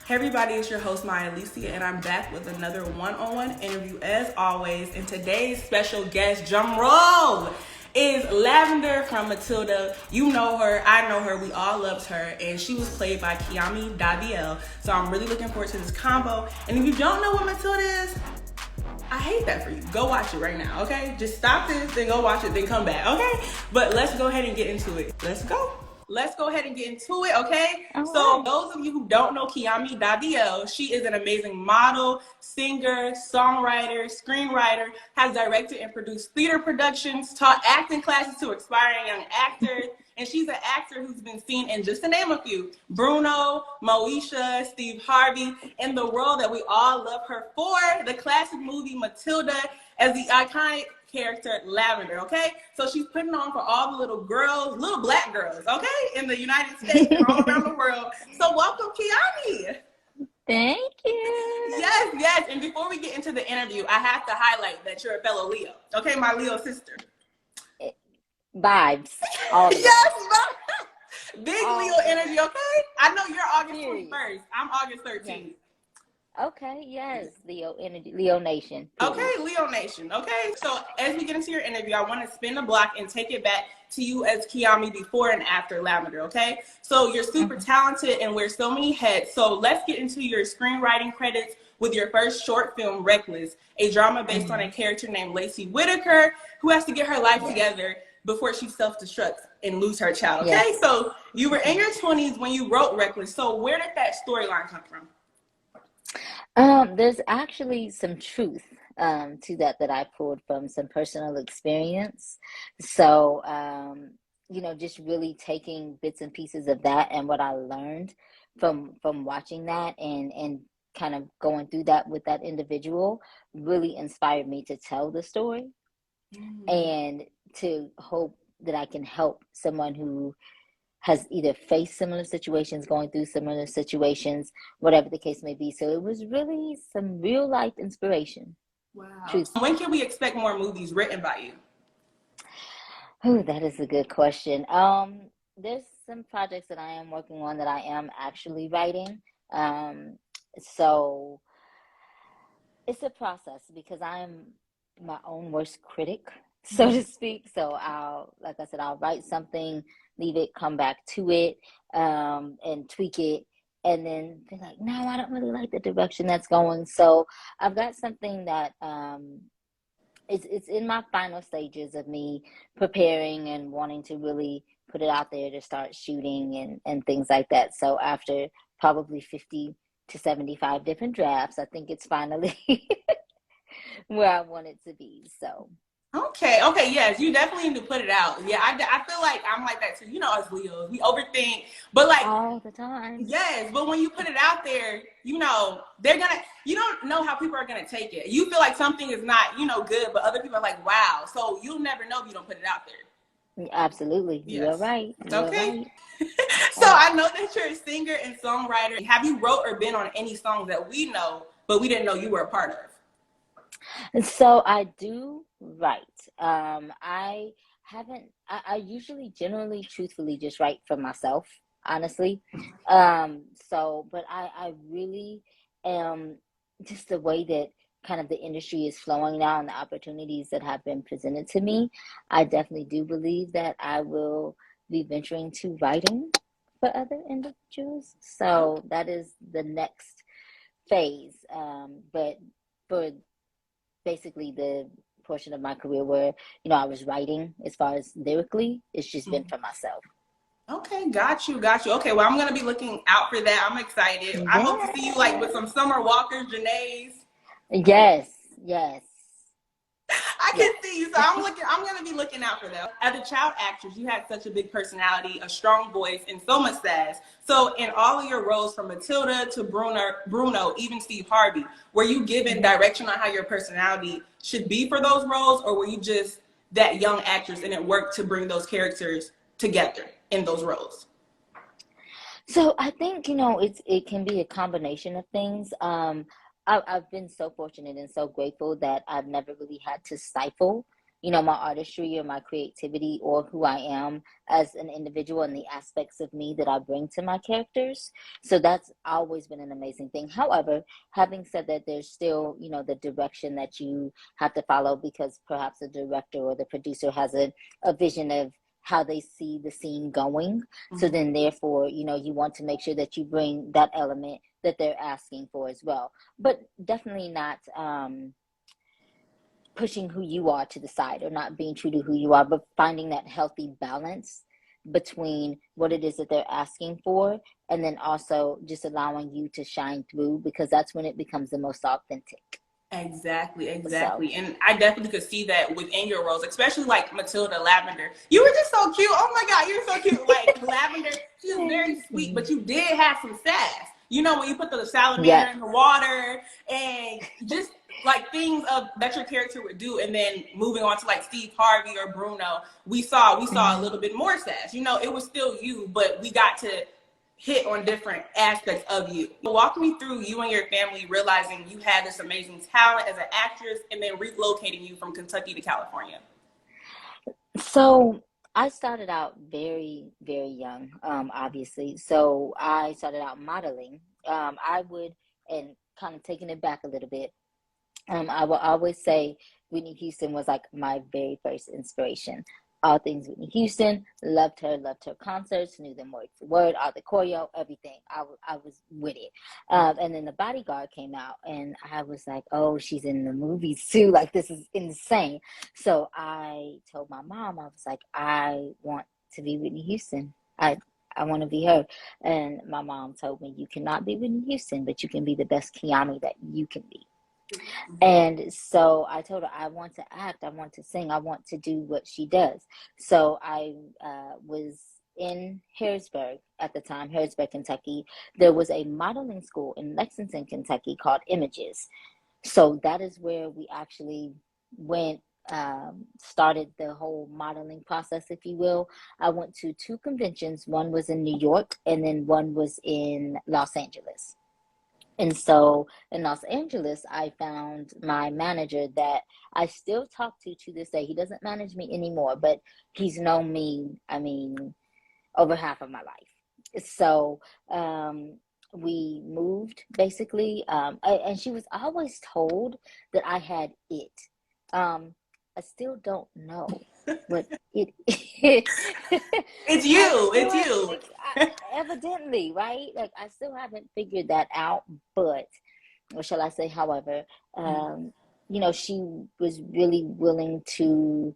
Hey everybody, it's your host MYA ALYSIA, and I'm back with another one-on-one interview as always. And today's special guest, drum roll, is Lavender from Matilda. You know her, I know her, we all loved her, and she was played by Kiami Davael. So I'm really looking forward to this combo. And if you don't know what Matilda is, I hate that for you. Go watch it right now, okay? Just stop this, then go watch it, then come back, okay? But let's go ahead and get into it. Let's go. Let's go ahead and get into it, okay? All So right. those of you who don't know Kiami Davael, she is an amazing model, singer, songwriter, screenwriter, has directed and produced theater productions, taught acting classes to aspiring young actors, and she's an actor who's been seen in, just to name a few, Bruno, Moesha, Steve Harvey, in the role that we all love her for, the classic movie Matilda, as the iconic character Lavender, okay? So she's putting on for all the little girls, little black girls, okay, in the United States and all around the world. So welcome, Kiami. Thank you. Yes. And before we get into the interview, I have to highlight that you're a fellow Leo, okay? My Leo sister. Vibes. All the Yes, big all Leo energy, okay? I know you're August Period. 21st. I'm August 13th. Okay, yes. Leo energy, Leo Nation. Period. Okay, Leo Nation. Okay, so as we get into your interview, I want to spin the block and take it back to you as Kiami before and after Lavender, okay? So you're super talented and wear so many hats. So let's get into your screenwriting credits with your first short film, Reckless, a drama based on a character named Lacey Whitaker who has to get her life together before she self-destructs and lose her child, okay? Yes. So you were in your 20s when you wrote Reckless. So where did that storyline come from? There's actually some truth to that I pulled from some personal experience. So, just really taking bits and pieces of that and what I learned from watching that and kind of going through that with that individual really inspired me to tell the story and to hope that I can help someone who has either faced similar situations, going through similar situations, whatever the case may be. So it was really some real life inspiration. Wow. Truth. When can we expect more movies written by you? Oh, that is a good question. There's some projects that I am working on that I am actually writing. So it's a process because I am my own worst critic, so to speak. So like I said, I'll write something, leave it, come back to it, and tweak it, and then be like, no, I don't really like the direction that's going. So I've got something that it's in my final stages of me preparing and wanting to really put it out there to start shooting and things like that. So after probably 50 to 75 different drafts, I think it's finally where I want it to be. So Okay, yes, you definitely need to put it out. Yeah, I feel like I'm like that too. You know, us Leos, we overthink, but like, all the time. yes, but when you put it out there, you know, you don't know how people are gonna take it. You feel like something is not, good, but other people are like, wow. So you'll never know if you don't put it out there. Absolutely. Yes. You're right. You're Okay. right. So I know that you're a singer and songwriter. Have you wrote or been on any songs that we know, but we didn't know you were a part of? So I do write. I haven't, I usually generally truthfully just write for myself, honestly. But I really am, just the way that kind of the industry is flowing now and the opportunities that have been presented to me, I definitely do believe that I will be venturing to writing for other individuals. So that is the next phase. But for basically the portion of my career where I was writing as far as lyrically, it's just been for myself. Okay, got you. Okay, well, I'm gonna be looking out for that. I'm excited. I hope to see you like with some Summer Walkers, Janae's. Yes. I can see you, so I'm gonna be looking out for that. As a child actress, you had such a big personality, a strong voice, and so much sass. So in all of your roles, from Matilda to Bruno, even Steve Harvey, were you given direction on how your personality should be for those roles, or were you just that young actress and it worked to bring those characters together in those roles? So I think, it can be a combination of things. I've been so fortunate and so grateful that I've never really had to stifle my artistry or my creativity or who I am as an individual and the aspects of me that I bring to my characters. So that's always been an amazing thing. However, having said that, there's still, the direction that you have to follow, because perhaps the director or the producer has a vision of how they see the scene going. Mm-hmm. So then therefore, you want to make sure that you bring that element that they're asking for as well. But definitely not pushing who you are to the side, or not being true to who you are, but finding that healthy balance between what it is that they're asking for, and then also just allowing you to shine through, because that's when it becomes the most authentic. Exactly. And I definitely could see that within your roles, especially like Matilda, Lavender. You were just so cute. Oh my God, you're so cute. Like Lavender, she was very sweet, but you did have some sass. When you put the salamander in the water, and just like things that your character would do. And then moving on to like Steve Harvey or Bruno, we saw a little bit more sass. It was still you, but we got to hit on different aspects of you. Walk me through you and your family realizing you had this amazing talent as an actress, and then relocating you from Kentucky to California. So I started out very, very young, obviously. So I started out modeling. I would, and kind of taking it back a little bit, I will always say Whitney Houston was like my very first inspiration. All things Whitney Houston, loved her concerts, knew them word for word, all the choreo, everything. I was with it. And then The Bodyguard came out, and I was like, oh, she's in the movies too. Like, this is insane. So I told my mom, I was like, I want to be Whitney Houston. I want to be her. And my mom told me, you cannot be Whitney Houston, but you can be the best Kiami that you can be. And so I told her, I want to act, I want to sing, I want to do what she does. So I was in Harrisburg at the time, Harrisburg, Kentucky. There was a modeling school in Lexington, Kentucky called Images. So that is where we actually went, started the whole modeling process, if you will. I went to 2 conventions. One was in New York, and then one was in Los Angeles. And so in Los Angeles, I found my manager that I still talk to this day. He doesn't manage me anymore, but he's known me, over half of my life. So we moved, basically, and she was always told that I had it. I still don't know what it is. It's you. Evidently, right? Like, I still haven't figured that out, but, or shall I say, however, she was really willing to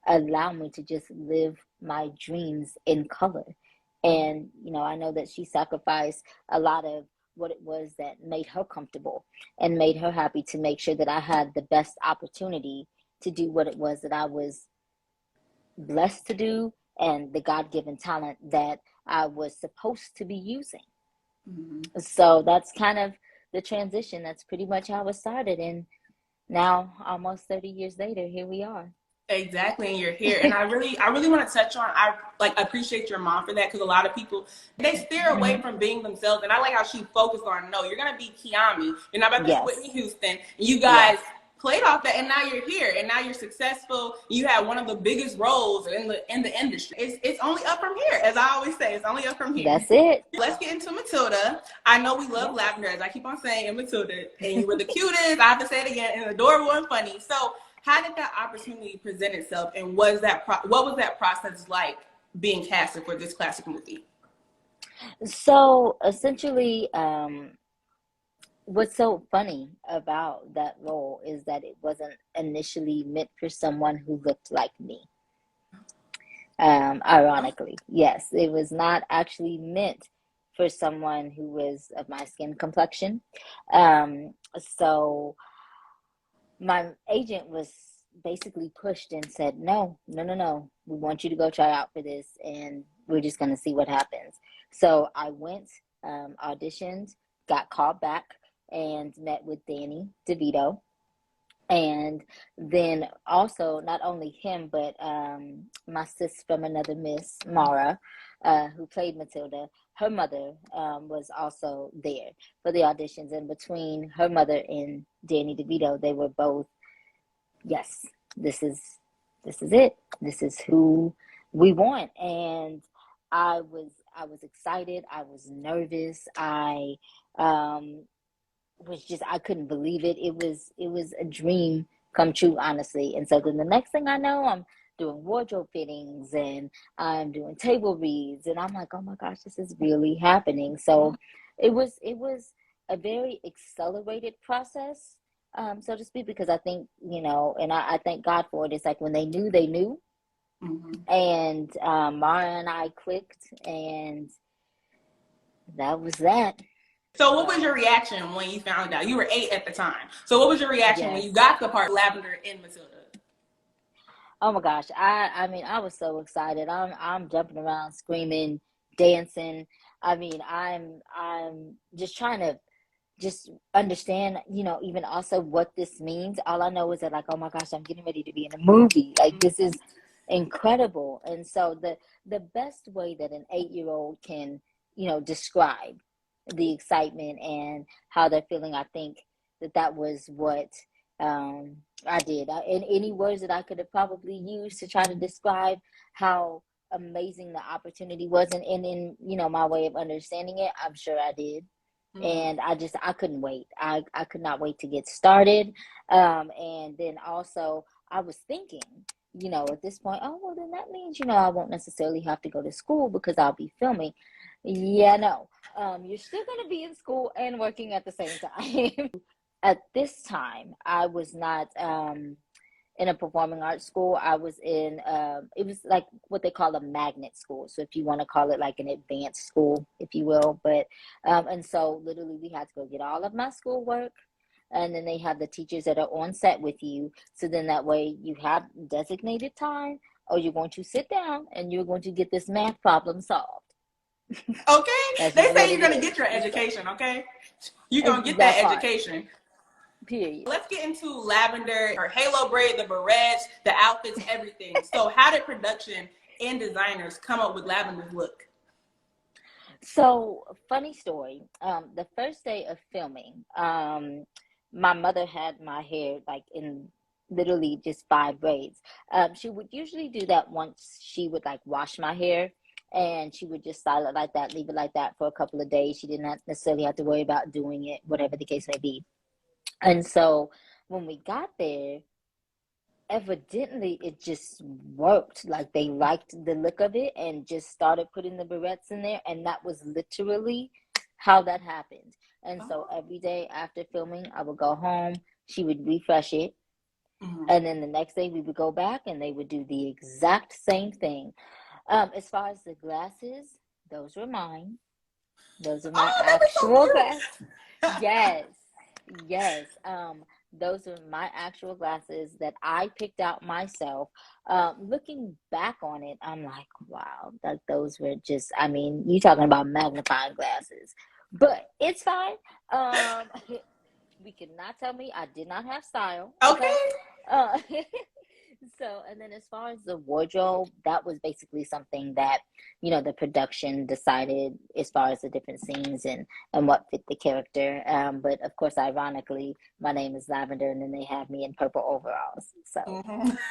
allow me to just live my dreams in color. And, I know that she sacrificed a lot of what it was that made her comfortable and made her happy, to make sure that I had the best opportunity to do what it was that I was blessed to do, and the God-given talent that I was supposed to be using. Mm-hmm. So that's kind of the transition. That's pretty much how it started. And now, almost 30 years later, here we are. Exactly, and you're here. And I really want to touch on, I appreciate your mom for that, because a lot of people, they steer away from being themselves. And I like how she focused on, no, you're going to be Kiami. You're not about to be Whitney Houston. And you guys played off that, and now you're here, and now you're successful. You have one of the biggest roles in the industry. It's only up from here, as I always say. It's only up from here. That's it. Let's get into Matilda. I know we love Lavender, as I keep on saying, and Matilda, and you were the cutest. I have to say it again, and adorable and funny. So how did that opportunity present itself, and what was that process like, being casted for this classic movie? So essentially, what's so funny about that role is that it wasn't initially meant for someone who looked like me. Ironically, yes, it was not actually meant for someone who was of my skin complexion. So my agent was basically pushed and said, no, we want you to go try out for this, and we're just going to see what happens. So I went, auditioned, got called back, and met with Danny DeVito. And then also, not only him, but my sis from another miss, Mara, who played Matilda, her mother was also there for the auditions. And between her mother and Danny DeVito, they were both, yes, this is this is it. This is who we want. And I was excited. I was nervous. I couldn't believe it. It was a dream come true, honestly. And so then the next thing I know, I'm doing wardrobe fittings and I'm doing table reads, and I'm like, oh my gosh, this is really happening. So it was a very accelerated process, so to speak, because I think, and I thank God for it. It's like when they knew, they knew. And Mara and I clicked, and that was that. So what was your reaction when you found out? You were 8 at the time. So what was your reaction when Yes. you got the part Lavender in Matilda? Oh my gosh. I mean, I was so excited. I'm jumping around, screaming, dancing. I mean, I'm just trying to just understand, even also what this means. All I know is that, like, oh my gosh, I'm getting ready to be in a movie. Like, this is incredible. And so the best way that an 8-year-old can, describe the excitement and how they're feeling, I think that was what I did. And any words that I could have probably used to try to describe how amazing the opportunity was, and in my way of understanding it, I'm sure I did. And I couldn't wait. I could not wait to get started. And then also I was thinking, at this point, oh, well, then that means, I won't necessarily have to go to school because I'll be filming. Yeah, no. You're still going to be in school and working at the same time. At this time, I was not in a performing arts school. I was in, it was like what they call a magnet school. So if you want to call it like an advanced school, if you will. But, and so literally we had to go get all of my schoolwork. And then they have the teachers that are on set with you. So then that way you have designated time, or you're going to sit down and you're going to get this math problem solved. Okay? That's They just what say you're it going to is. get your education, okay? You're going to get That that part, education. period. Let's get into Lavender, her halo braid, the barrettes, the outfits, everything. So how did production and designers come up with Lavender's look? So, funny story. The first day of filming, my mother had my hair like in literally just 5 braids. She would usually do that once she would like wash my hair, and she would just style it like that, leave it like that for a couple of days. She did not necessarily have to worry about doing it, whatever the case may be. And so when we got there, evidently it just worked. Like they liked the look of it and just started putting the barrettes in there, and that was literally how that happened. And so every day after filming, I would go home, she would refresh it, and then the next day we would go back and they would do the exact same thing. As far as the glasses, those were mine. Those are my actual glasses. Yes, yes. Those are my actual glasses that I picked out myself. Looking back on it, I'm like, wow, like those were just, I mean, you talking about magnifying glasses, but it's fine. We cannot tell me I did not have style. Okay. Uh, so, and then as far as the wardrobe, that was basically something that, the production decided as far as the different scenes and what fit the character. But of course, ironically, my name is Lavender, and then they have me in purple overalls. So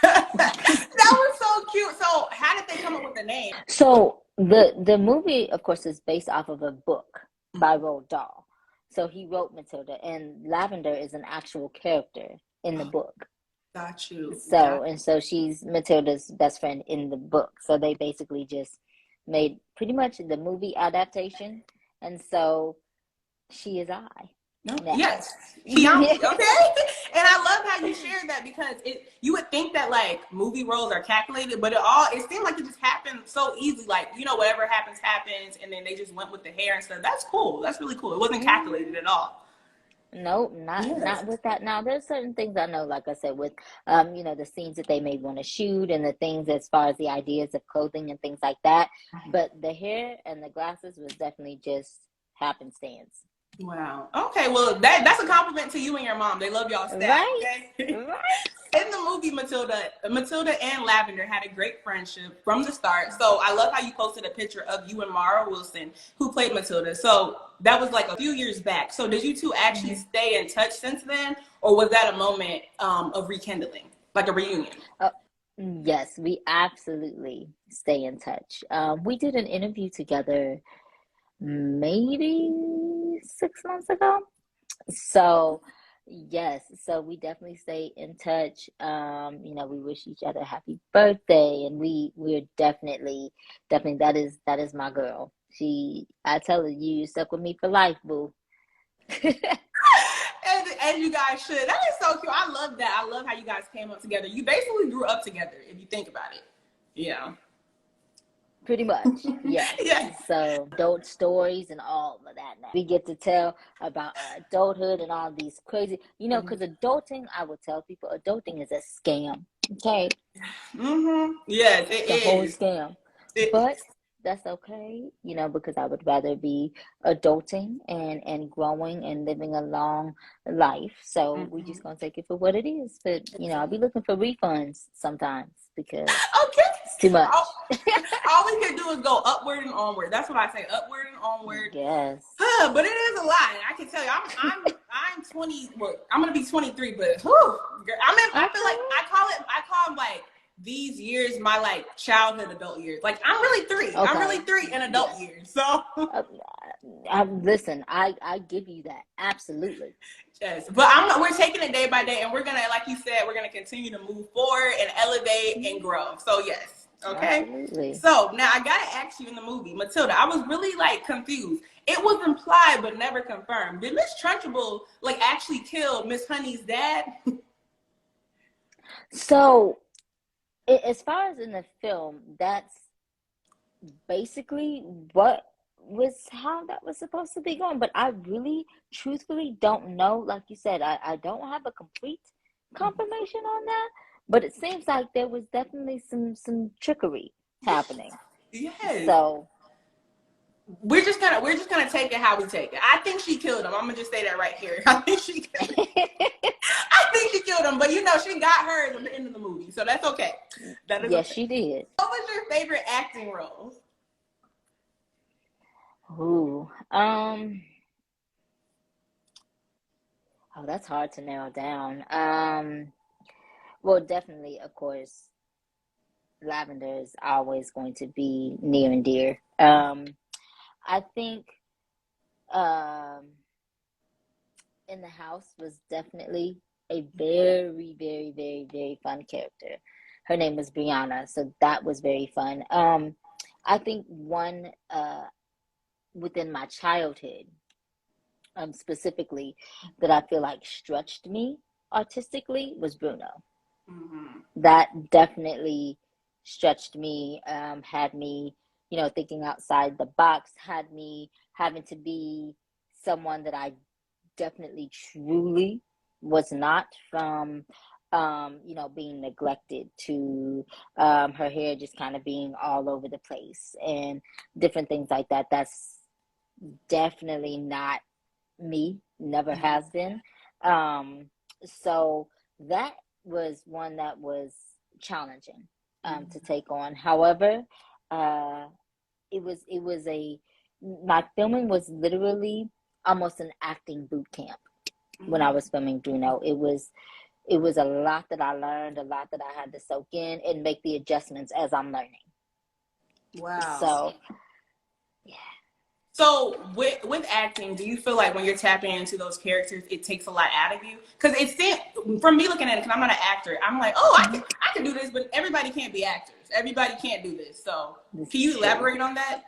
That was so cute. So how did they come up with the name? So the movie, of course, is based off of a book by Roald Dahl. So he wrote Matilda, and Lavender is an actual character in the book. Got you. So she's Matilda's best friend in the book. So they basically just made pretty much the movie adaptation, and so she is I. Now. Yes, Kiami. Okay, and I love how you shared that, because you would think that like movie roles are calculated, but it seemed like it just happened so easy. Like, whatever happens, and then they just went with the hair and stuff. That's cool. That's really cool. It wasn't calculated at all. No, not with that. Now, there's certain things I know, like I said, with the scenes that they may want to shoot, and the things as far as the ideas of clothing and things like that. But the hair and the glasses was definitely just happenstance. Wow. Okay. Well, that's a compliment to you and your mom. They love y'all staff. Right? Okay. Right. In the movie Matilda and Lavender had a great friendship from the start. So I love how you posted a picture of you and Mara Wilson, who played Matilda. So that was like a few years back. So did you two actually stay in touch since then, or was that a moment of rekindling, like a reunion? Yes, we absolutely stay in touch. We did an interview together maybe 6 months ago. So, yes, so we definitely stay in touch. We wish each other happy birthday, and we're definitely that is my girl. I tell her, you stuck with me for life, boo. And you guys should. That is so cute. I love that. I love how you guys came up together. You basically grew up together, if you think about it. Yeah. Pretty much, yes. Yeah. So adult stories and all of that. Now we get to tell about our adulthood and all these crazy, because adulting, I would tell people, adulting is a scam. Okay, Yes, it the whole is. scam. It, But that's okay, because I would rather be adulting and growing and living a long life. So we just gonna take it for what it is. But I'll be looking for refunds sometimes because okay. it's too much. All we can do is go upward and onward. That's what I say, upward and onward. Yes. But it is a lot. I can tell you, I'm 20. Well, I'm gonna be 23, but whew, girl, I feel like I call them like these years my like childhood adult years. Like I'm really three. Okay. I'm really three in adult years. So listen, I give you that absolutely. yes, but we're taking it day by day, and we're gonna, like you said, we're gonna continue to move forward and elevate and grow. So yes. Okay. Absolutely. So now I gotta ask you, in the movie Matilda, I was really like confused. It was implied but never confirmed. Did Miss Trunchbull like actually kill Miss Honey's dad? So, as far as in the film, that's basically what was how that was supposed to be going. But I really, truthfully, don't know. Like you said, I don't have a complete confirmation on that. But it seems like there was definitely some trickery happening. Yes. So we're just gonna take it how we take it. I think she killed him. I'm gonna just say that right here. I think she killed him, but she got her at the end of the movie, so that's okay. That is yes, okay. she did. What was your favorite acting role? Ooh, oh, that's hard to narrow down. Well, definitely, of course, Lavender is always going to be near and dear. I think um, In the House was definitely a very, very, very, very fun character. Her name was Brianna, so that was very fun. I think one within my childhood, specifically, that I feel like stretched me artistically was Bruno. That definitely stretched me, had me, thinking outside the box, had me having to be someone that I definitely truly was not, from being neglected to her hair just kind of being all over the place and different things like that. That's definitely not me, never has been. So that was one that was challenging to take on. However, uh, it was my filming was literally almost an acting boot camp when I was filming Bruno. It was a lot that I learned, a lot that I had to soak in and make the adjustments as I'm learning. Wow. So yeah. So with acting, do you feel like when you're tapping into those characters, it takes a lot out of you? Because from me looking at it, because I'm not an actor, I'm like, oh, I can do this, but everybody can't be actors. Everybody can't do this. So can you elaborate on that?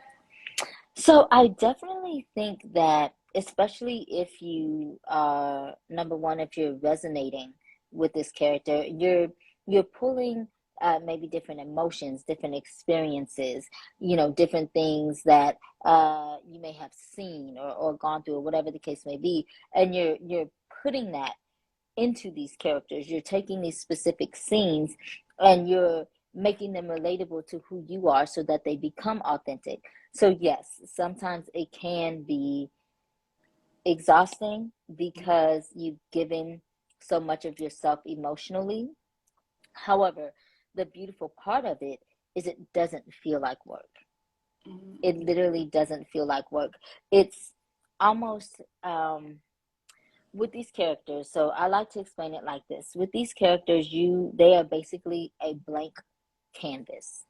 So I definitely think that, especially if you are, number one, if you're resonating with this character, you're pulling maybe different emotions, different experiences, different things that you may have seen or gone through, or whatever the case may be, and you're putting that into these characters. You're taking these specific scenes and you're making them relatable to who you are so that they become authentic. So yes, sometimes it can be exhausting because you've given so much of yourself emotionally. However, the beautiful part of it is it doesn't feel like work. It literally doesn't feel like work. It's almost with these characters, so I like to explain it like this. With these characters, they are basically a blank canvas.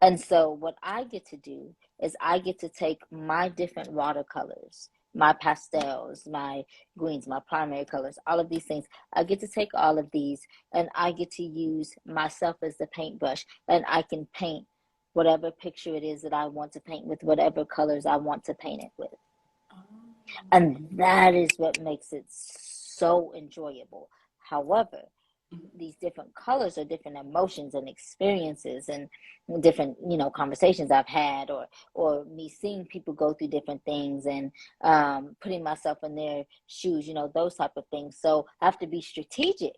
And so what I get to do is I get to take my different watercolors, my pastels, my greens, my primary colors, all of these things. I get to take all of these and I get to use myself as the paintbrush, and I can paint whatever picture it is that I want to paint with whatever colors I want to paint it with. And that is what makes it so enjoyable. However, these different colors are different emotions and experiences and different, conversations I've had, or me seeing people go through different things, and putting myself in their shoes, those type of things. So I have to be strategic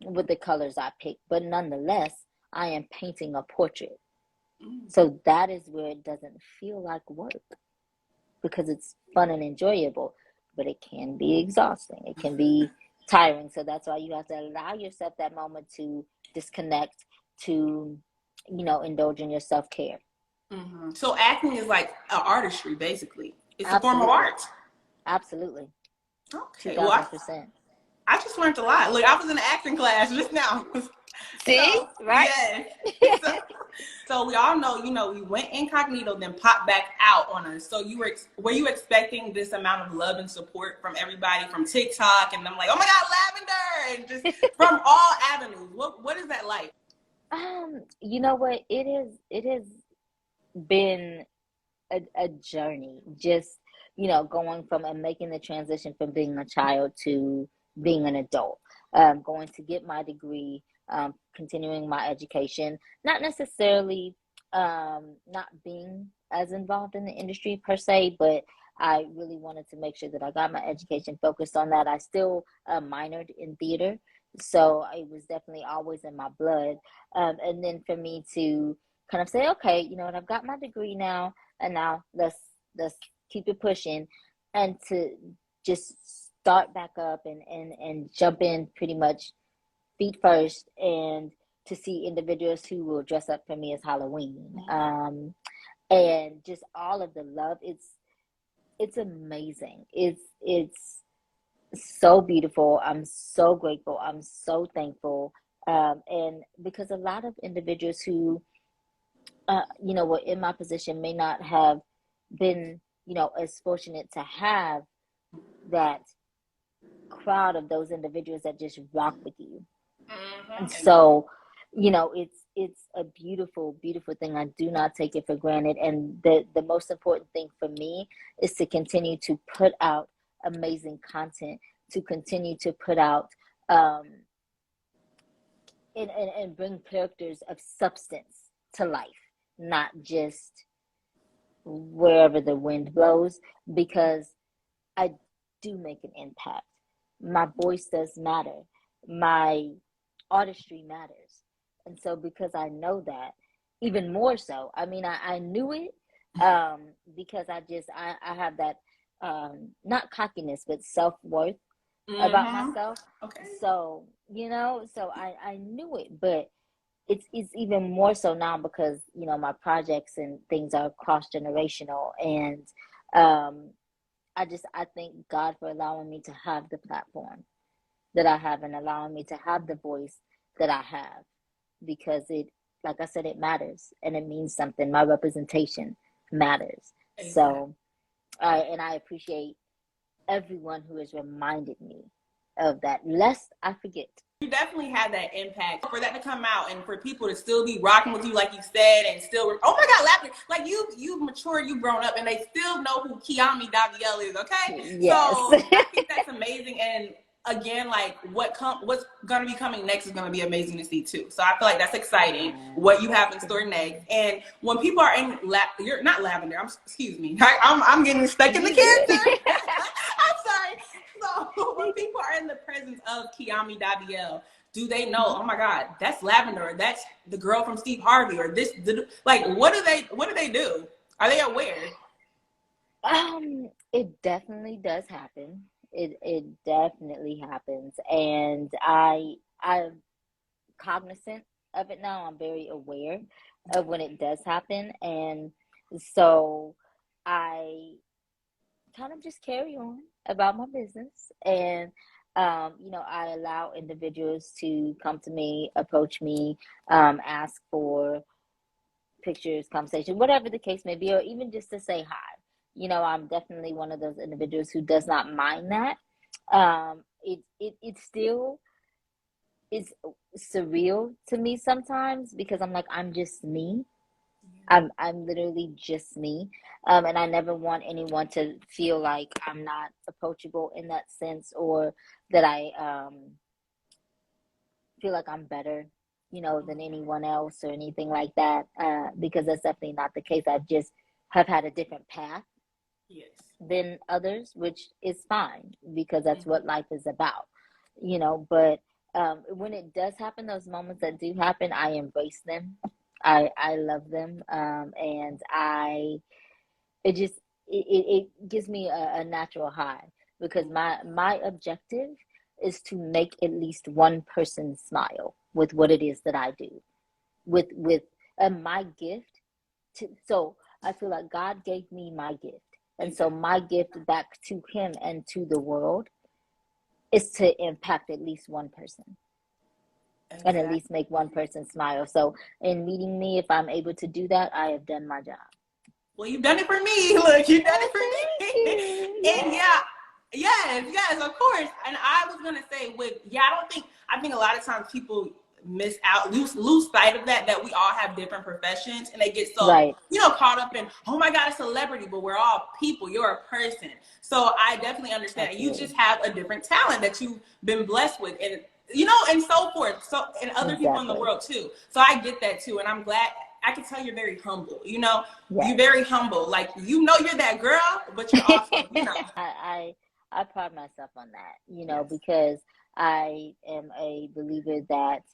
with the colors I pick, but nonetheless, I am painting a portrait. So that is where it doesn't feel like work, because it's fun and enjoyable, but it can be exhausting. It can be tiring. So that's why you have to allow yourself that moment to disconnect, to, indulge in your self-care. So acting is like an artistry, basically. It's a form of Absolutely. art. Absolutely. Okay. 2000%. I just learned a lot. Look, I was in an acting class just now. See? Right? Yes. So we all know, we went incognito, then popped back out on us. So were you expecting this amount of love and support from everybody, from TikTok, and I'm like, oh my God, Lavender, and just from all avenues? What is that like? You know what? It has been a journey, just, going from and making the transition from being a child to being an adult, going to get my degree, continuing my education, not necessarily not being as involved in the industry per se, but I really wanted to make sure that I got my education focused on that. I still minored in theater, so it was definitely always in my blood. And then for me to kind of say, okay, you know what, I've got my degree now, and now let's keep it pushing, and to just start back up and jump in pretty much feet first, and to see individuals who will dress up for me as Halloween, and just all of the love. It's amazing. It's so beautiful. I'm so grateful. I'm so thankful. And because a lot of individuals who, were in my position may not have been, as fortunate to have that crowd of those individuals that just rock with you. And so, it's a beautiful, beautiful thing. I do not take it for granted. And the most important thing for me is to continue to put out amazing content, to continue to put out and bring characters of substance to life, not just wherever the wind blows, because I do make an impact. My voice does matter. My artistry matters. And so because I know that, even more so, I mean, I knew it, because I have that, not cockiness, but self-worth about myself. Okay. So, so I knew it, but it's even more so now because, my projects and things are cross-generational. And I thank God for allowing me to have the platform that I have, and allowing me to have the voice that I have, because it, like I said, it matters and it means something. My representation matters. Exactly. So, I appreciate everyone who has reminded me of that, lest I forget. You definitely had that impact. For that to come out and for people to still be rocking with you, like you said, and still, oh my God, Lavender, like you've matured, you've grown up, and they still know who Kiami Davael is, okay? Yes. So I think that's amazing. And again, like what's going to be coming next is going to be amazing to see too. So I feel like that's exciting, what you have in store next. And when people are in, you're not Lavender, excuse me, I'm getting stuck in the character. I'm sorry. So when people are in the presence of Kiami Davael, do they know, oh my God, that's Lavender, or that's the girl from Steve Harvey, or this, like, what do they do? Are they aware? It definitely does happen. It definitely happens. And I'm cognizant of it now. I'm very aware of when it does happen. And so I kind of just carry on about my business. And, you know, I allow individuals to come to me, approach me, ask for pictures, conversation, whatever the case may be, or even just to say hi. You know, I'm definitely one of those individuals who does not mind that. It still is surreal to me sometimes because I'm like, I'm just me. I'm literally just me. And I never want anyone to feel like I'm not approachable in that sense, or that I feel like I'm better, you know, than anyone else or anything like that. Because that's definitely not the case. I just have had a different path Yes. than others, which is fine because that's what life is about, you know. But when it does happen, those moments that do happen, I embrace them. I love them, and it gives me a natural high because my objective is to make at least one person smile with what it is that I do, with my gift. So I feel like God gave me my gift, and so my gift back to Him and to the world is to impact at least one person. Exactly. And at least make one person smile. So in meeting me, if I'm able to do that, I have done my job. Well, you've done it for me. Look, you've done it for Thank me. you. And yes, of course. And I was gonna say, I think a lot of times people miss out, lose sight of that we all have different professions, and they get so Right. caught up in, oh my God, a celebrity, but we're all people. You're a person. So I definitely understand. Absolutely. You just have a different talent that you've been blessed with, and and so forth. So and other people in the world too. So I get that too, and I'm glad. I can tell you're very humble. Yes. You're very humble. Like, you're that girl, but you're also, I pride myself on that, yes. because I am a believer that,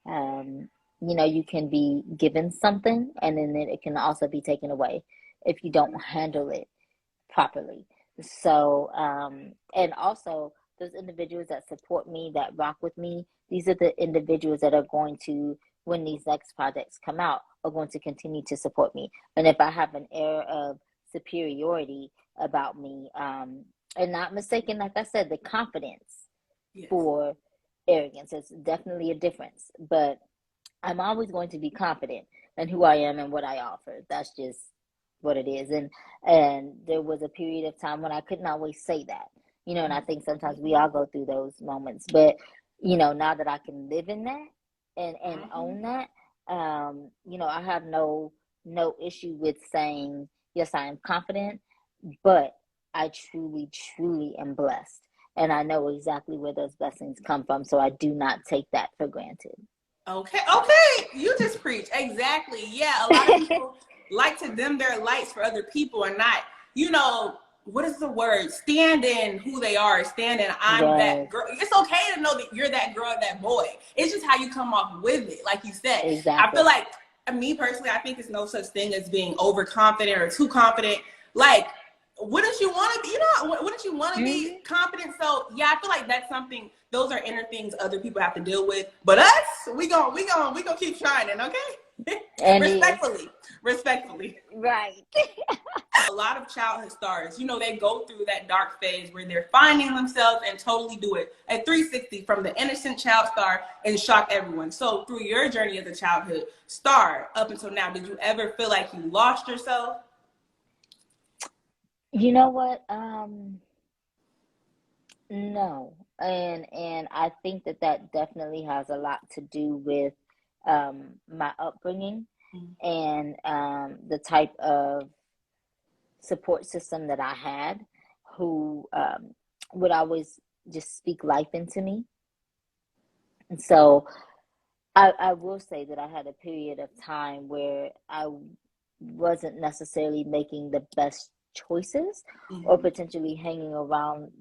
you can be given something and then it can also be taken away if you don't handle it properly. So, and also those individuals that support me, that rock with me, these are the individuals that are going to, when these next projects come out, are going to continue to support me. And if I have an air of superiority about me, and not mistaken, like I said, the confidence Yes. for arrogance is definitely a difference. But I'm always going to be confident in who I am and what I offer. That's just what it is. And there was a period of time when I couldn't always say that, and I think sometimes we all go through those moments. But, now that I can live in that and own that, I have no issue with saying, yes, I am confident, but I truly, truly am blessed. And I know exactly where those blessings come from. So I do not take that for granted. Okay. You just preach. Exactly. Yeah. A lot of people like to dim their lights for other people and not, what is the word? Stand in who they are. Stand in, I'm that girl. It's okay to know that you're that girl, that boy. It's just how you come off with it. Like you said, exactly. I feel like, me personally, I think there's no such thing as being overconfident or too confident. Like, wouldn't you want to be, wouldn't you want to be confident? So yeah, I feel like that's something, those are inner things other people have to deal with. But us, we gonna keep shining, okay? And respectfully. Right. A lot of childhood stars, they go through that dark phase where they're finding themselves and totally do it at 360 from the innocent child star and shock everyone. So through your journey as a childhood star up until now, did you ever feel like you lost yourself? You know what? No. And I think that definitely has a lot to do with my upbringing and the type of support system that I had, who would always just speak life into me. And so I will say that I had a period of time where I wasn't necessarily making the best choices or potentially hanging around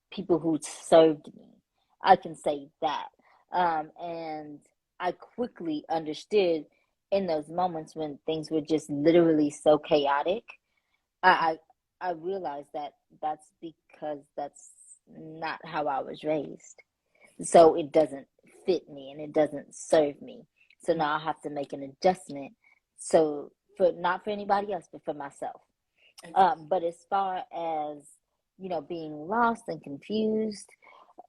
people who served me. I can say that. And I quickly understood in those moments when things were just literally so chaotic. I realized that that's because that's not how I was raised. So it doesn't fit me and it doesn't serve me. So now I have to make an adjustment. So not for anybody else, but for myself. But as far as, being lost and confused,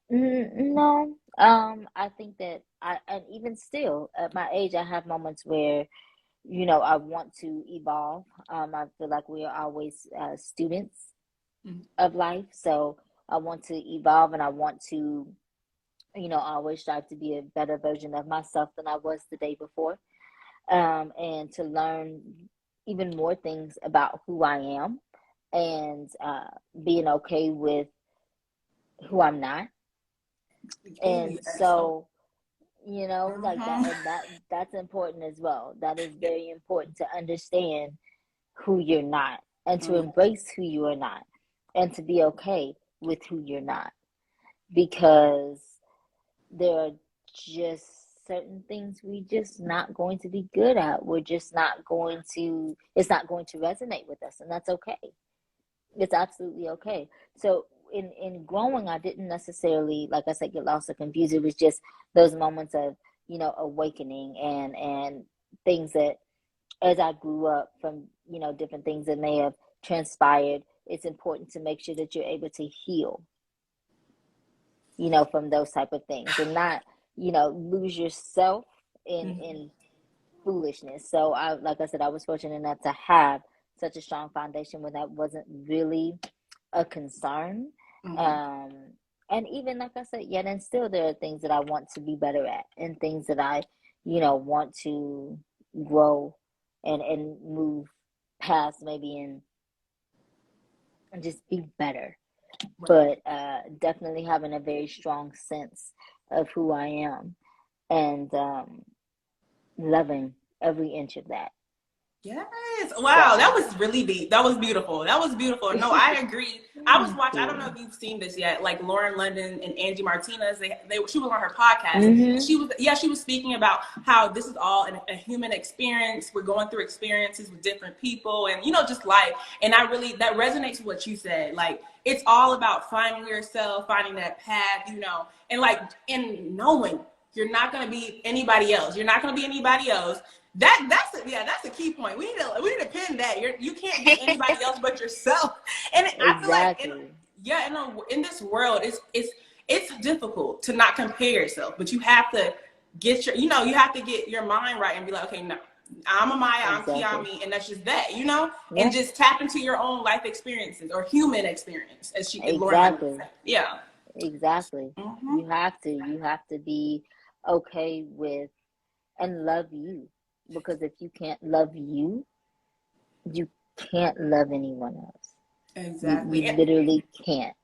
no. I think that and even still, at my age, I have moments where, I want to evolve. I feel like we are always students Mhm. of life. So I want to evolve, and I want to, always strive to be a better version of myself than I was the day before. And to learn even more things about who I am, and being okay with who I'm not. Ooh, And yes. Oh. so, like that, Mhm. and that's important as well. That is very important, to understand who you're not, and to Mhm. embrace who you are not, and to be okay with who you're not, because there are just certain things we just not going to be good at. We're just not going to, it's not going to resonate with us, and that's okay. It's absolutely okay. So in growing, I didn't necessarily, like I said, get lost or confused. It was just those moments of, awakening, and things that, as I grew up, from, different things that may have transpired, it's important to make sure that you're able to heal, from those type of things, and not, lose yourself Mhm. in foolishness. So like I said, I was fortunate enough to have such a strong foundation when that wasn't really a concern. Mhm. Um, and even like I said, yet and still, there are things that I want to be better at, and things that I, want to grow, and move past, maybe, and just be better. Right. But definitely having a very strong sense of who I am, and loving every inch of that. Yes. Wow, that So was really deep. That was beautiful. That was beautiful. No, I agree. I was thank watching. I don't know you. if you've seen this yet. Like Lauren London and Angie Martinez. She was on her podcast, and Mm-hmm. she was speaking about how this is all a human experience. We're going through experiences with different people, and just life. And that resonates with what you said. Like it's all about finding yourself, finding that path. And like in knowing you're not going to be anybody else. You're not going to be anybody else. That's a key point. We need to pin that. You can't be anybody else but yourself. And I feel like Exactly. in this world, it's difficult to not compare yourself, but you have to you have to get your mind right and be like, okay, no, I'm a Maya, I'm Exactly. Kiami, and that's just that, and Yeah. just tap into your own life experiences or human experience, as Lauren London Exactly. said. Yeah. Exactly. Mm-hmm. You have to be okay with, and love you, because if you can't love you, you can't love anyone else. You Exactly. literally can't.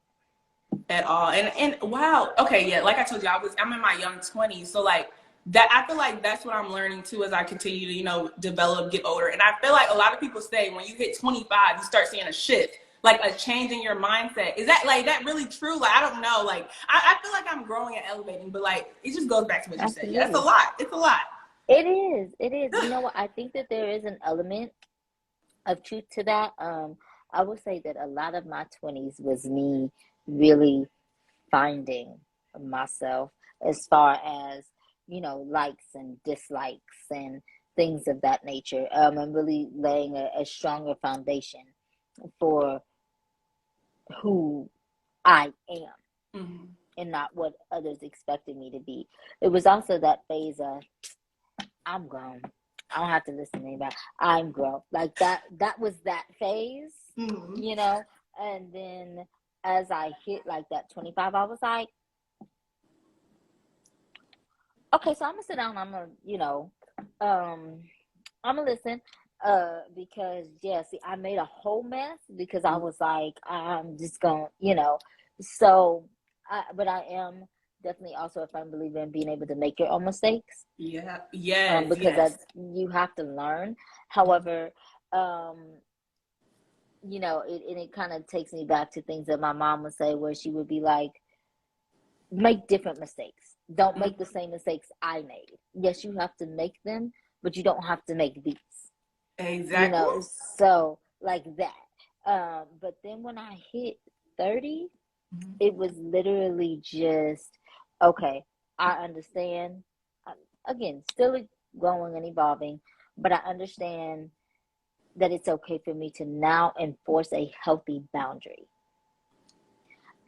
At all. And wow, okay, yeah, like I told you, I'm in my young 20s, so like that, I feel like that's what I'm learning too as I continue to develop, get older. And I feel like a lot of people say when you hit 25 you start seeing a shift, like a change in your mindset. Is that like that really true? Like I don't know, like I feel like I'm growing and elevating, but like it just goes back to what you said. Yeah, it's a Absolutely. lot. It's a lot. It is. It is. You know what? I think that there is an element of truth to that. I would say that a lot of my 20s was me really finding myself, as far as, likes and dislikes and things of that nature. And really laying a stronger foundation for who I am, Mm-hmm. and not what others expected me to be. It was also that phase of, I'm grown. I don't have to listen to anybody. I'm grown. Like that was that phase, Mm-hmm. you know? And then as I hit like that 25, I was like, okay, so I'm gonna sit down, I'm gonna, um, I'm gonna listen. Because yeah, see, I made a whole mess because I was like, I'm just gonna, so but I am definitely also a firm believer in being able to make your own mistakes. Yeah. Yes. Because that, Yes. you have to learn. Mm-hmm. However, um, it kind of takes me back to things that my mom would say, where she would be like, make different mistakes. Don't make the same mistakes I made. Yes, you have to make them, but you don't have to make these. Exactly. So like that. But then when I hit 30, Mm-hmm. it was literally just, okay, I understand. Again, still growing and evolving, but I understand that it's okay for me to now enforce a healthy boundary.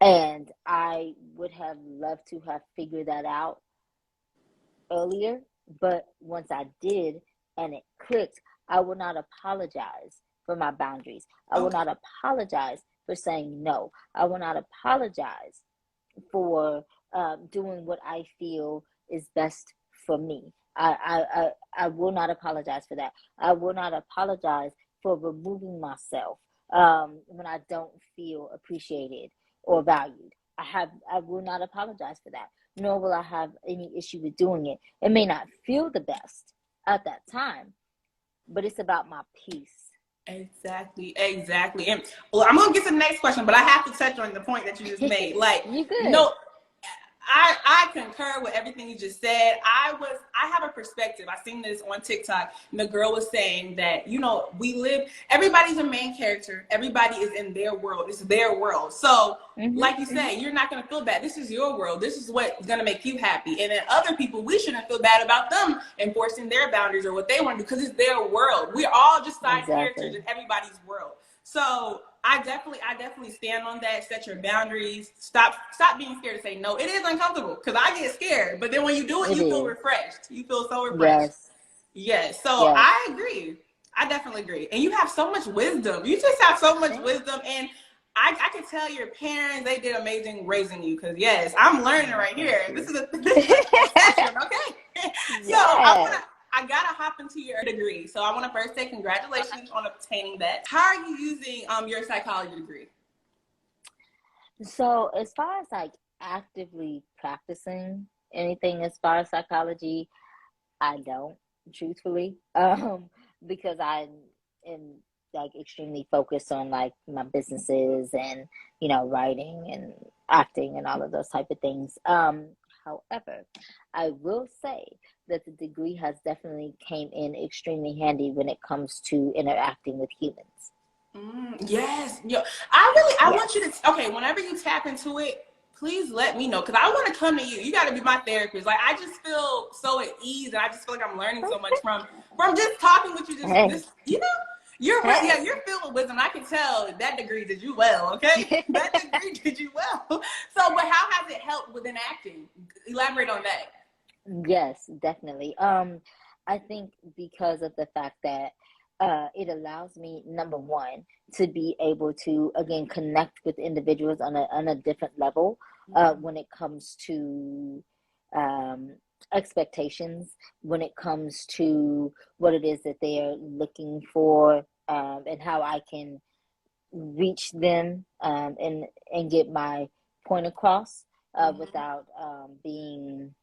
And I would have loved to have figured that out earlier, but once I did and it clicked, I will not apologize for my boundaries. I will not apologize for saying no. I will not apologize for doing what I feel is best for me. I will not apologize for that. I will not apologize for removing myself when I don't feel appreciated or valued. I will not apologize for that, nor will I have any issue with doing it. It may not feel the best at that time, but it's about my peace. Exactly. And well, I'm gonna get to the next question, but I have to touch on the point that you just made. Like, You good? no, I concur with everything you just said. I have a perspective. I seen this on TikTok, and the girl was saying that, you know, everybody's a main character. Everybody is in their world. It's their world. So like you say, you're not going to feel bad. This is your world. This is what's going to make you happy. And then other people, we shouldn't feel bad about them enforcing their boundaries or what they want to do, because it's their world. We're all just side characters in everybody's world. So I definitely stand on that. Set your boundaries. Stop being scared to say no. It is uncomfortable because I get scared, but then when you do it, you feel refreshed. You feel so refreshed. Yes. So I agree. I definitely agree. And you have so much wisdom. You just have so much wisdom, and I can tell your parents, they did amazing raising you, because yes, I'm learning right here. This is a session, okay? So I gotta hop into your degree. So I want to first say congratulations on obtaining that. How are you using your psychology degree? So as far as like actively practicing anything as far as psychology, I don't, truthfully, because I am like extremely focused on like my businesses and, you know, writing and acting and all of those type of things. However, I will say that the degree has definitely came in extremely handy when it comes to interacting with humans. Yes. I want you to, okay, whenever you tap into it, please let me know, because I want to come to you. You got to be my therapist. Like, I just feel so at ease, and I just feel like I'm learning so much from just talking with you. Just you know, you're filled with wisdom. I can tell that degree did you well, okay? That degree did you well. So, but how has it helped within acting? Elaborate on that. Yes, definitely. I think because of the fact that it allows me, number one, to be able to again connect with individuals on a different level when it comes to expectations, when it comes to what it is that they are looking for, and how I can reach them and get my point across without being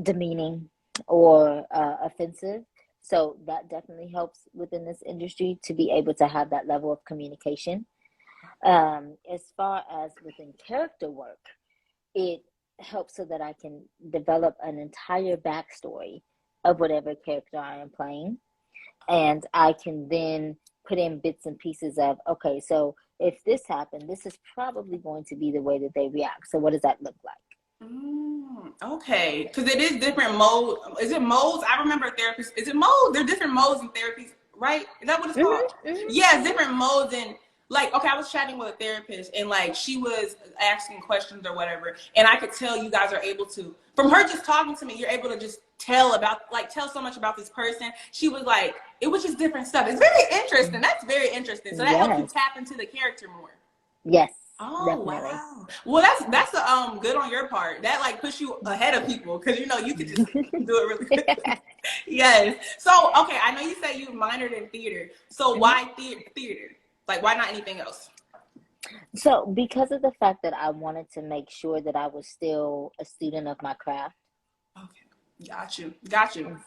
demeaning or offensive. So that definitely helps within this industry to be able to have that level of communication. As far as within character work, it helps so that I can develop an entire backstory of whatever character I am playing. And I can then put in bits and pieces of, okay, so if this happened, this is probably going to be the way that they react. So what does that look like? Okay, because it is different mode. Is it modes? I remember therapists. Is it modes? There are different modes in therapies, right? Is that what it's called? Yeah, it's different modes. And like, okay, I was chatting with a therapist, and like she was asking questions or whatever, and I could tell you guys are able to, from her just talking to me, you're able to just tell so much about this person. She was like, it was just different stuff. It's very interesting. That's very interesting. So that helps you tap into the character more. Yes. Oh, definitely. wow. Well, that's good on your part. That like push you ahead of people, because you know you could just do it really quick. Yes. So okay, I know you said you minored in theater. So why theater? Like, why not anything else? So because of the fact that I wanted to make sure that I was still a student of my craft. Okay. Got you.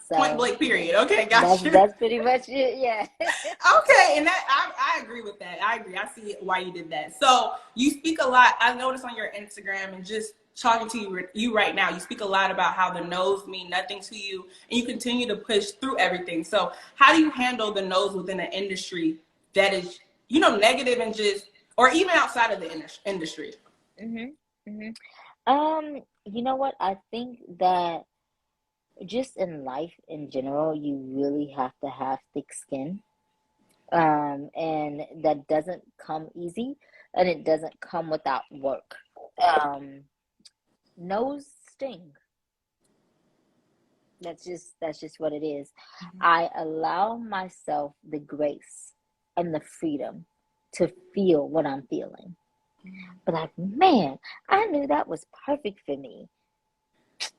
So, point blank period. Okay, got you. That's pretty much it. Yeah. Okay, and that I agree with that. I agree. I see why you did that. So you speak a lot. I noticed on your Instagram and just talking to you right now, you speak a lot about how the no's mean nothing to you, and you continue to push through everything. So how do you handle the no's within an industry that is, you know, negative and just, or even outside of the industry? You know what? I think that just in life in general, you really have to have thick skin. And that doesn't come easy, and it doesn't come without work. Um, Nose sting. That's just what it is. I allow myself the grace and the freedom to feel what I'm feeling. But like, man, I knew that was perfect for me.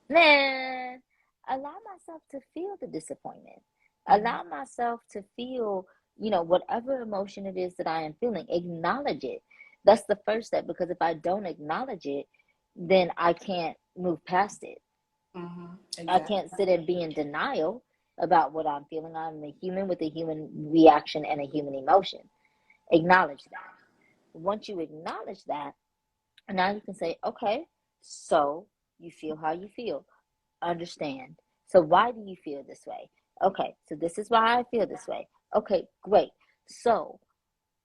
Man, allow myself to feel the disappointment. Allow myself to feel, whatever emotion it is that I am feeling. Acknowledge it. That's the first step, because if I don't acknowledge it, then I can't move past it. Exactly. I can't sit and be in denial about what I'm feeling. I'm a human with a human reaction and a human emotion. Acknowledge that. Once you acknowledge that, now you can say, okay, so you feel how you feel. Understand. So why do you feel this way? Okay, so this is why I feel this way. Okay, great. So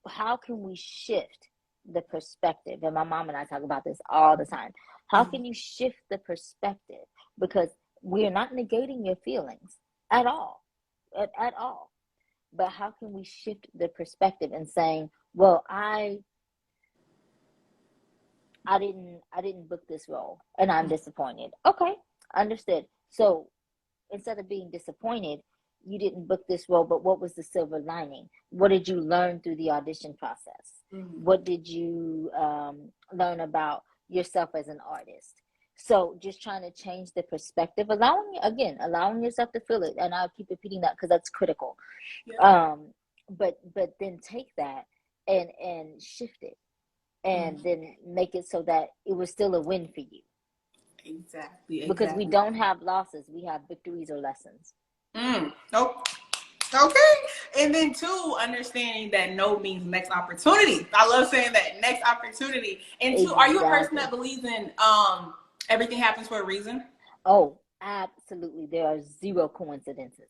how can we shift the perspective? And my mom and I talk about this all the time. How can you shift the perspective? Because we're not negating your feelings at all, at all. But how can we shift the perspective and saying, well, I didn't book this role and I'm disappointed. Okay, understood. So instead of being disappointed, you didn't book this role, but what was the silver lining? What did you learn through the audition process? What did you learn about yourself as an artist? So just trying to change the perspective, allowing yourself to feel it. And I'll keep repeating that because that's critical. Yeah. But then take that and shift it, and then make it so that it was still a win for you. Exactly. Because we don't have losses, we have victories or lessons. Oh, okay. And then two, understanding that no means next opportunity. I love saying that, next opportunity. And two, are you a person that believes in everything happens for a reason? Oh, absolutely. There are zero coincidences.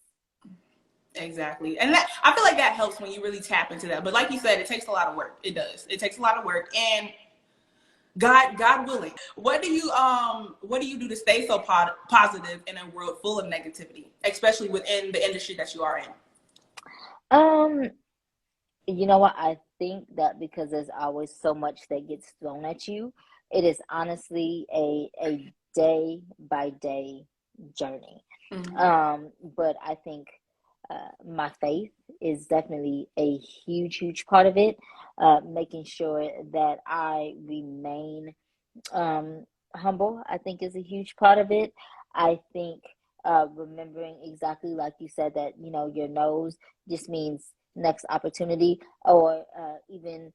Exactly. And that, I feel like that helps when you really tap into that. But like you said, it takes a lot of work. It does. It takes a lot of work. And God willing, what do you do to stay so positive in a world full of negativity, especially within the industry that you are in? You know what? I think that because there's always so much that gets thrown at you, it is honestly a day by day journey. But I think my faith is definitely a huge part of it. Making sure that I remain humble, I think, is a huge part of it. I think remembering exactly like you said that, your nose just means next opportunity, or even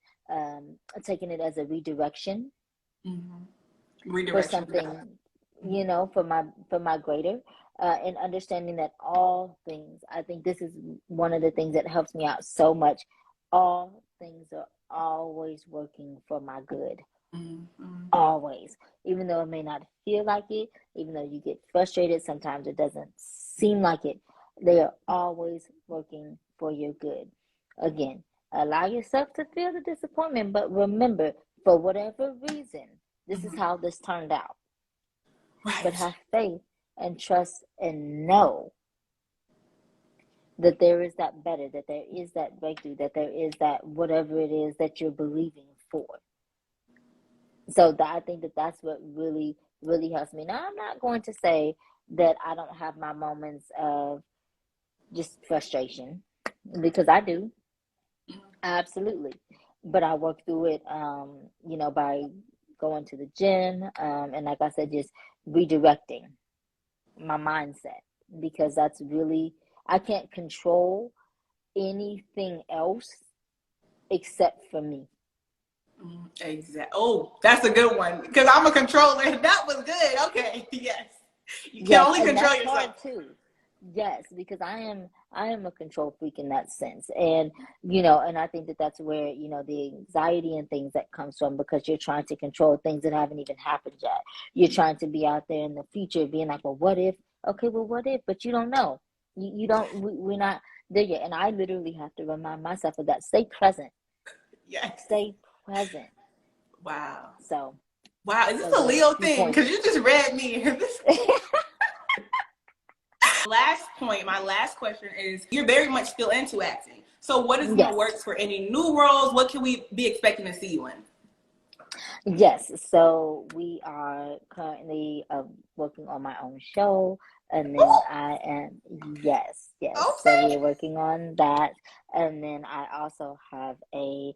taking it as a redirection for something, for my greater. And understanding that all things, I think this is one of the things that helps me out so much. All things are always working for my good. Always. Even though it may not feel like it, even though you get frustrated, sometimes it doesn't seem like it, they are always working for your good. Again, allow yourself to feel the disappointment, but remember, for whatever reason, this is how this turned out. Right. But have faith and trust and know that there is that better, that there is that breakthrough, that there is that whatever it is that you're believing for. So I think that that's what really helps me. Now, I'm not going to say that I don't have my moments of just frustration, because I do. Absolutely. But I work through it, by going to the gym, and like I said, just redirecting my mindset, because that's really, I can't control anything else except for me. Exactly. Oh, that's a good one, because I'm a controller. That was good. Okay. Yes. You can only And control that's yourself. hard too. Yes, because I am a control freak in that sense. And and I think that that's where, the anxiety and things that comes from, because you're trying to control things that haven't even happened yet. You're trying to be out there in the future being like, well, what if? Okay, well, what if? But you don't know. You don't, we're not there yet. And I literally have to remind myself of that. Stay present. Yes. Stay present. Wow. So wow, is this a Leo thing? Because you just read me. My last question is, you're very much still into acting. So what is in the Yes. works for any new roles? What can we be expecting to see you in? Yes, so we are currently working on my own show, and then I am, yes, so Okay. we're working on that, and then I also have a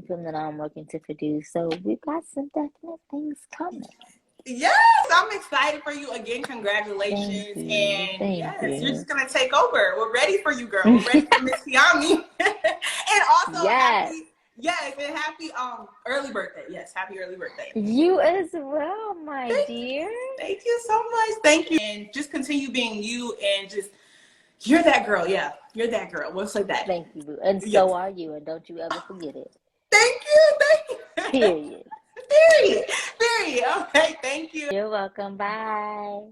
film that I'm working to produce, so we've got some definite things coming. Yes, I'm excited for you. Again, congratulations. And yes, you're just going to take over. We're ready for you, girl. We're ready for Miss Kiami. And also, happy early birthday. Yes, happy early birthday. You as well, my dear. Thank you so much. Thank you. And just continue being you, and just, you're that girl. Yeah, you're that girl. We'll say that. Thank you, boo. And so are you, and don't you ever forget it. Thank you. Period. Period. Okay, thank you. You're welcome. Bye.